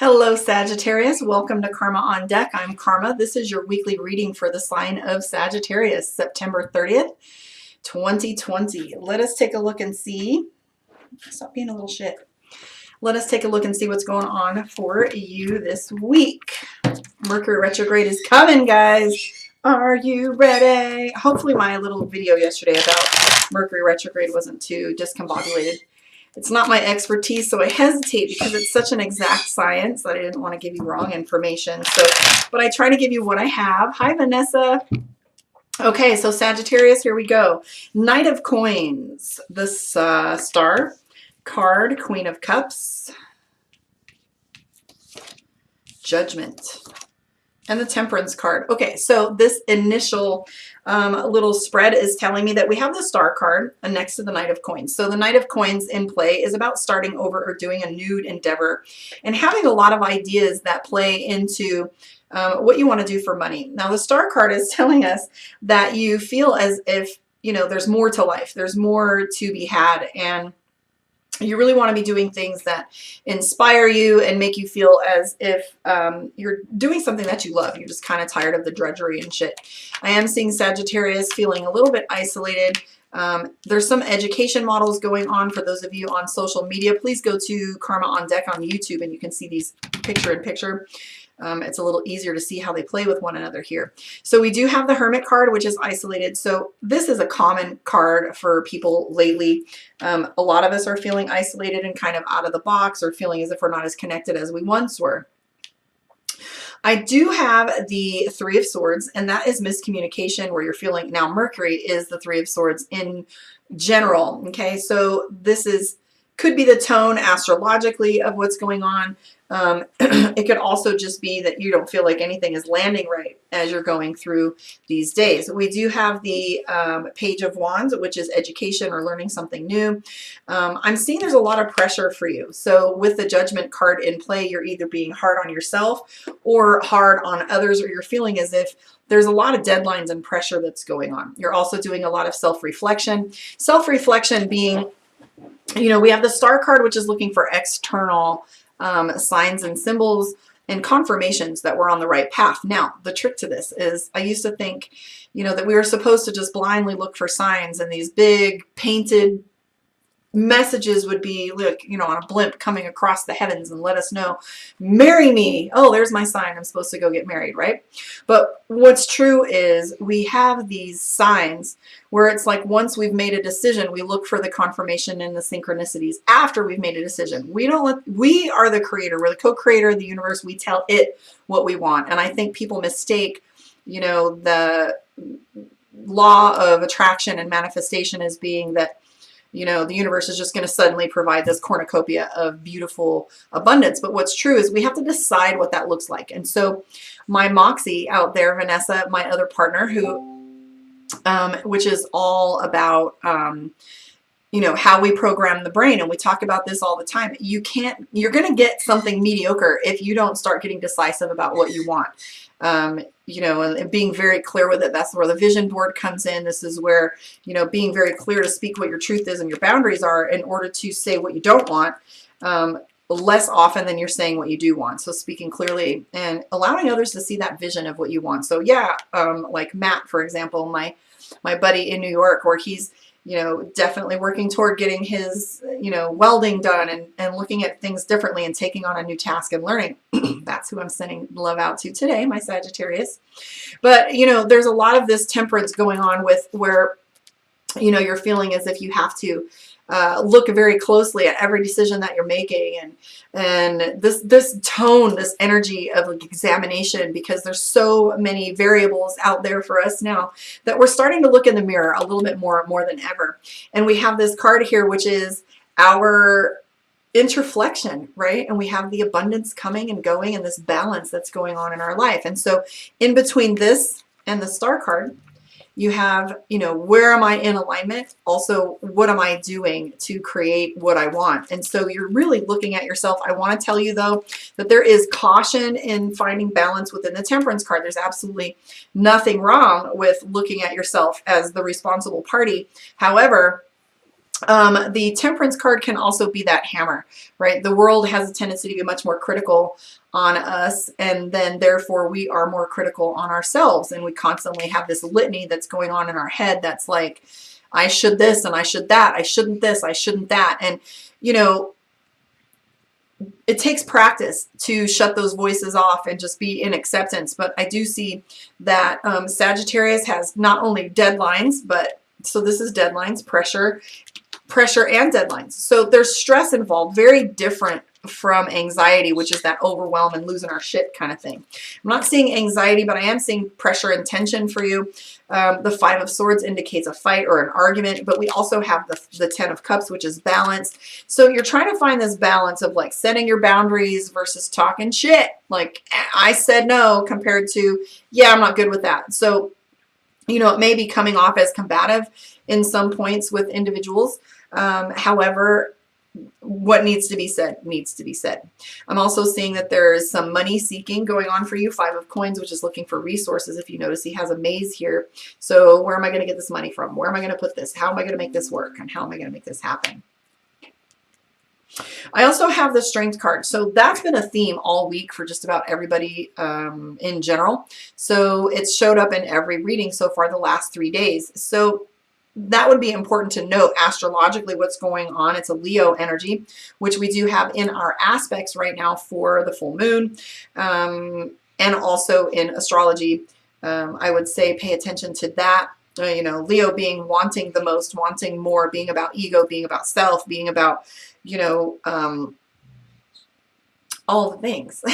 Hello, Sagittarius. Welcome to Karma on Deck. I'm Karma. This is your weekly reading for the sign of Sagittarius, September 30th, 2020. Let us take a look and see. Stop being a little shit. Let us take a look and see what's going on for you this week. Mercury retrograde is coming, guys. Are you ready? Hopefully my little video yesterday about Mercury retrograde wasn't too discombobulated. It's not my expertise, so I hesitate because it's such an exact science that I didn't want to give you wrong information. But I try to give you what I have. Hi, Vanessa. Okay, so Sagittarius, here we go. Knight of Coins, this star card, Queen of Cups, Judgment, and the Temperance card. Okay, so this initial little spread is telling me that we have the Star card next to the Knight of Coins. So the Knight of Coins in play is about starting over or doing a new endeavor and having a lot of ideas that play into what you want to do for money. Now the Star card is telling us that you feel as if, you know, there's more to life. There's more to be had, and you really want to be doing things that inspire you and make you feel as if you're doing something that you love. You're just kind of tired of the drudgery and shit. I am seeing Sagittarius feeling a little bit isolated. There's some education models going on for those of you on social media. Please go to Karma on Deck on YouTube and you can see these picture in picture. It's a little easier to see how they play with one another here. So we do have the Hermit card, which is isolated. So this is a common card for people lately. A lot of us are feeling isolated and kind of out of the box, or feeling as if we're not as connected as we once were. I do have the Three of Swords, and that is miscommunication, where you're feeling, now Mercury is the Three of Swords in general. Okay, so this could be the tone astrologically of what's going on. It could also just be that you don't feel like anything is landing right as you're going through these days. We do have the Page of Wands, which is education or learning something new. I'm seeing there's a lot of pressure for you. So with the Judgment card in play, you're either being hard on yourself or hard on others, or you're feeling as if there's a lot of deadlines and pressure that's going on. You're also doing a lot of self-reflection. Self-reflection being, you know, we have the Star card, which is looking for external signs and symbols and confirmations that we're on the right path. Now, the trick to this is I used to think, you know, that we were supposed to just blindly look for signs, and these big painted messages would be, look, you know, on a blimp coming across the heavens and let us know, marry me. Oh, there's my sign. I'm supposed to go get married, right? But what's true is we have these signs where it's like once we've made a decision, we look for the confirmation and the synchronicities after we've made a decision. We are the creator. We're the co-creator of the universe. We tell it what we want. And I think people mistake, you know, the law of attraction and manifestation as being that, you know, the universe is just going to suddenly provide this cornucopia of beautiful abundance. But what's true is we have to decide what that looks like. And so my Moxie out there, Vanessa, my other partner, who, which is all about, you know, how we program the brain. And we talk about this all the time. You're going to get something mediocre if you don't start getting decisive about what you want. You know, and being very clear with it. That's where the vision board comes in. This is where, you know, being very clear to speak what your truth is and your boundaries are in order to say what you don't want, less often than you're saying what you do want. So speaking clearly and allowing others to see that vision of what you want. So yeah, like Matt, for example, my buddy in New York, where he's, you know, definitely working toward getting his, you know, welding done and looking at things differently and taking on a new task and learning. That's who I'm sending love out to today, my Sagittarius. But, you know, there's a lot of this temperance going on with where, you know, you're feeling as if you have to look very closely at every decision that you're making, and this tone, this energy of like examination, because there's so many variables out there for us now that we're starting to look in the mirror a little bit more than ever. And we have this card here, which is our introflexion, right? And we have the abundance coming and going and this balance that's going on in our life. And so in between this and the Star card, you have, you know, where am I in alignment? Also, what am I doing to create what I want? And so you're really looking at yourself. I want to tell you, though, that there is caution in finding balance within the Temperance card. There's absolutely nothing wrong with looking at yourself as the responsible party. However, The temperance card can also be that hammer, right? The world has a tendency to be much more critical on us, and then therefore we are more critical on ourselves, and we constantly have this litany that's going on in our head that's like, I should this and I should that, I shouldn't this, I shouldn't that. And you know, it takes practice to shut those voices off and just be in acceptance. But I do see that Sagittarius has not only deadlines, but so this is deadlines, pressure and deadlines. So there's stress involved, very different from anxiety, which is that overwhelm and losing our shit kind of thing. I'm not seeing anxiety, but I am seeing pressure and tension for you. The Five of Swords indicates a fight or an argument, but we also have the Ten of Cups, which is balance. So you're trying to find this balance of like setting your boundaries versus talking shit. Like, I said no, compared to, yeah, I'm not good with that. So, you know, it may be coming off as combative in some points with individuals. However, what needs to be said needs to be said. I'm also seeing that there is some money seeking going on for you. Five of Coins, which is looking for resources. If you notice, he has a maze here. So where am I going to get this money from? Where am I going to put this? How am I going to make this work? And how am I going to make this happen? I also have the Strength card. So that's been a theme all week for just about everybody in general. So it's showed up in every reading so far the last 3 days. So that would be important to note astrologically what's going on. It's a Leo energy, which we do have in our aspects right now for the full moon, and also in astrology. I would say pay attention to that. You know, Leo being wanting the most, wanting more, being about ego, being about self, being about, you know, all the things.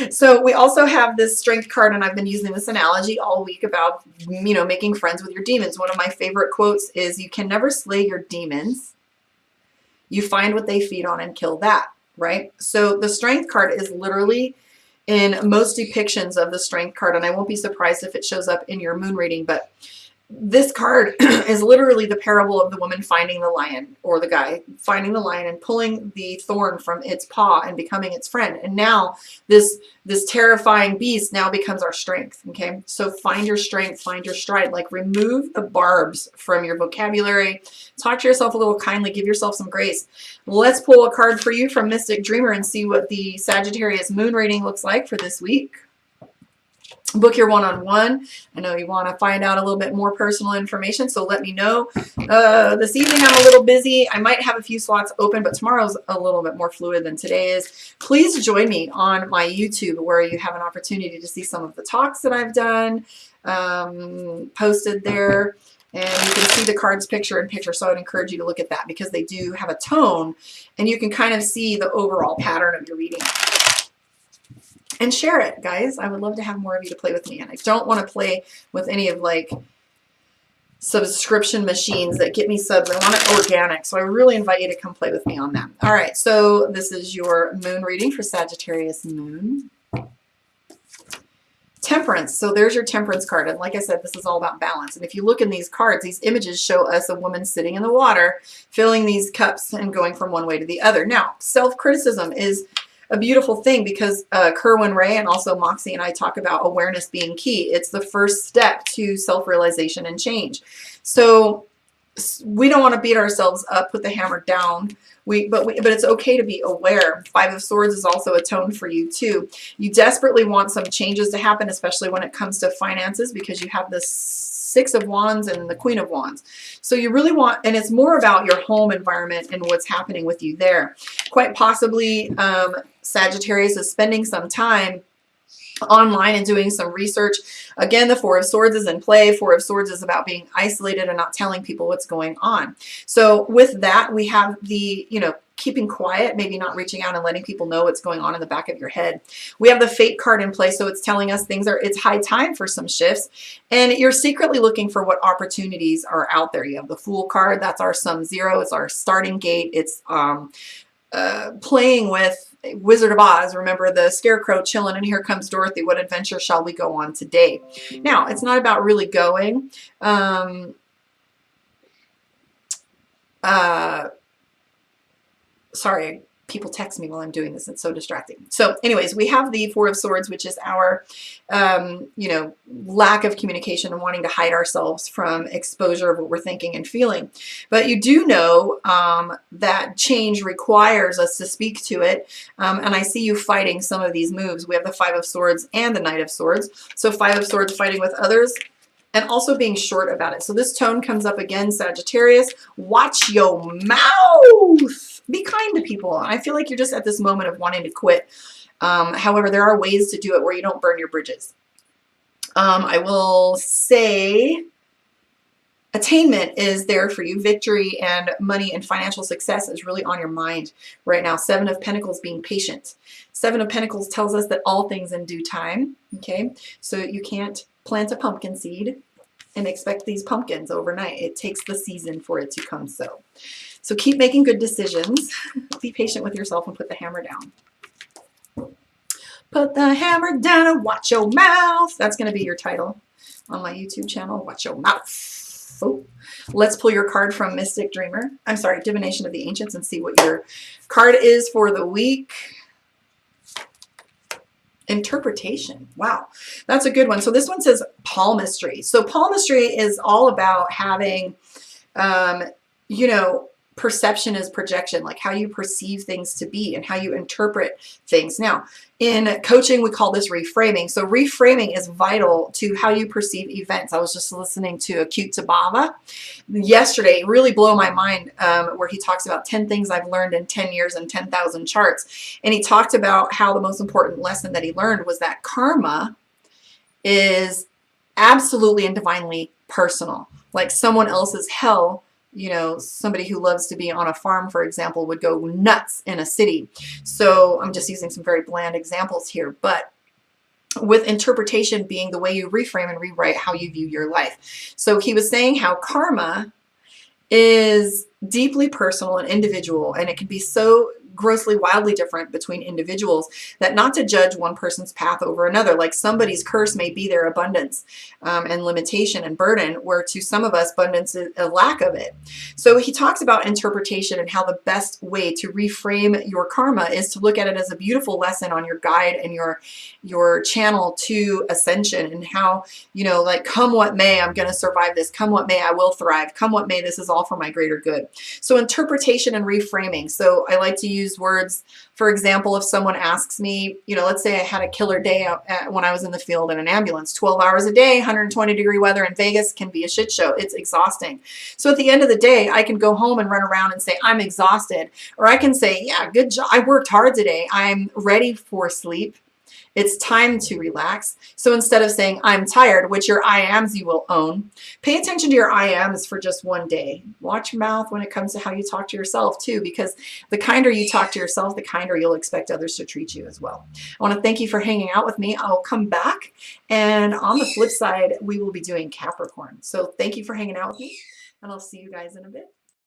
So we also have this Strength card, and I've been using this analogy all week about, you know, making friends with your demons. One of my favorite quotes is, you can never slay your demons. You find what they feed on and kill that, right? So the Strength card is literally in most depictions of the Strength card, and I won't be surprised if it shows up in your moon reading, but this card is literally the parable of the woman finding the lion, or the guy finding the lion and pulling the thorn from its paw and becoming its friend. And now this terrifying beast now becomes our strength. Okay. So find your strength, find your stride, like remove the barbs from your vocabulary, talk to yourself a little kindly, give yourself some grace. Let's pull a card for you from Mystic Dreamer and see what the Sagittarius moon rating looks like for this week. Book your one-on-one. I know you want to find out a little bit more personal information, so let me know. This evening I'm a little busy. I might have a few slots open, but tomorrow's a little bit more fluid than today is. Please join me on my YouTube, where you have an opportunity to see some of the talks that I've done posted there. And you can see the cards picture in picture, so I would encourage you to look at that, because they do have a tone, and you can kind of see the overall pattern of your reading. And share it, guys. I would love to have more of you to play with me. And I don't want to play with any of like subscription machines that get me subs. I want it organic. So I really invite you to come play with me on that. All right. So this is your moon reading for Sagittarius moon. Temperance. So there's your Temperance card. And like I said, this is all about balance. And if you look in these cards, these images show us a woman sitting in the water, filling these cups and going from one way to the other. Now, self-criticism is a beautiful thing, because Kerwin Ray and also Moxie and I talk about awareness being key. It's the first step to self-realization and change. So we don't want to beat ourselves up, put the hammer down. But it's okay to be aware. Five of Swords is also a tone for you too. You desperately want some changes to happen, especially when it comes to finances, because you have this Six of Wands and the Queen of Wands. So you really want, and it's more about your home environment and what's happening with you there. Quite possibly Sagittarius is spending some time online and doing some research. Again, the Four of Swords is in play. Four of Swords is about being isolated and not telling people what's going on. So with that, we have the, you know, keeping quiet, maybe not reaching out and letting people know what's going on in the back of your head. We have the Fate card in play, so it's telling us it's high time for some shifts, and you're secretly looking for what opportunities are out there. You have the Fool card, that's our sum zero, it's our starting gate. It's playing with Wizard of Oz. Remember the scarecrow chilling, and here comes Dorothy. What adventure shall we go on today? Now, it's not about really going. Sorry, people text me while I'm doing this. It's so distracting. So anyways, we have the Four of Swords, which is our, you know, lack of communication and wanting to hide ourselves from exposure of what we're thinking and feeling. But you do know that change requires us to speak to it. And I see you fighting some of these moves. We have the Five of Swords and the Knight of Swords. So Five of Swords, fighting with others, and also being short about it. So this tone comes up again, Sagittarius. Watch your mouth. Be kind to people. I feel like you're just at this moment of wanting to quit. However, there are ways to do it where you don't burn your bridges. I will say attainment is there for you. Victory and money and financial success is really on your mind right now. Seven of Pentacles, being patient. Seven of Pentacles tells us that all things in due time. Okay, so you can't plant a pumpkin seed and expect these pumpkins overnight. It takes the season for it to come sow. So keep making good decisions. Be patient with yourself and put the hammer down. Put the hammer down and watch your mouth. That's going to be your title on my YouTube channel. Watch your mouth. Oh. Let's pull your card from Mystic Dreamer. I'm sorry, Divination of the Ancients, and see what your card is for the week. Interpretation. Wow, that's a good one. So this one says palmistry. So palmistry is all about having, you know, perception is projection, like how you perceive things to be and how you interpret things. Now, in coaching, we call this reframing. So reframing is vital to how you perceive events. I was just listening to Acute Tabava yesterday, really blow my mind, where he talks about 10 things I've learned in 10 years and 10,000 charts. And he talked about how the most important lesson that he learned was that karma is absolutely and divinely personal. Like someone else's hell, you know, somebody who loves to be on a farm, for example, would go nuts in a city. So I'm just using some very bland examples here, but with interpretation being the way you reframe and rewrite how you view your life. So he was saying how karma is deeply personal and individual, and it can be so grossly, wildly different between individuals that not to judge one person's path over another. Like somebody's curse may be their abundance and limitation and burden, where to some of us abundance is a lack of it. So he talks about interpretation and how the best way to reframe your karma is to look at it as a beautiful lesson on your guide and your channel to ascension, and how, you know, like come what may, I'm going to survive this. Come what may, I will thrive. Come what may, this is all for my greater good. So interpretation and reframing. So I like to use words. For example, if someone asks me, you know, let's say I had a killer day when I was in the field in an ambulance, 12 hours a day, 120-degree weather in Vegas can be a shit show. It's exhausting. So at the end of the day, I can go home and run around and say, I'm exhausted. Or I can say, yeah, good job. I worked hard today. I'm ready for sleep. It's time to relax. So instead of saying, I'm tired, which your I ams you will own, pay attention to your I ams for just one day. Watch your mouth when it comes to how you talk to yourself too, because the kinder you talk to yourself, the kinder you'll expect others to treat you as well. I want to thank you for hanging out with me. I'll come back, and on the flip side, we will be doing Capricorn. So thank you for hanging out with me, and I'll see you guys in a bit.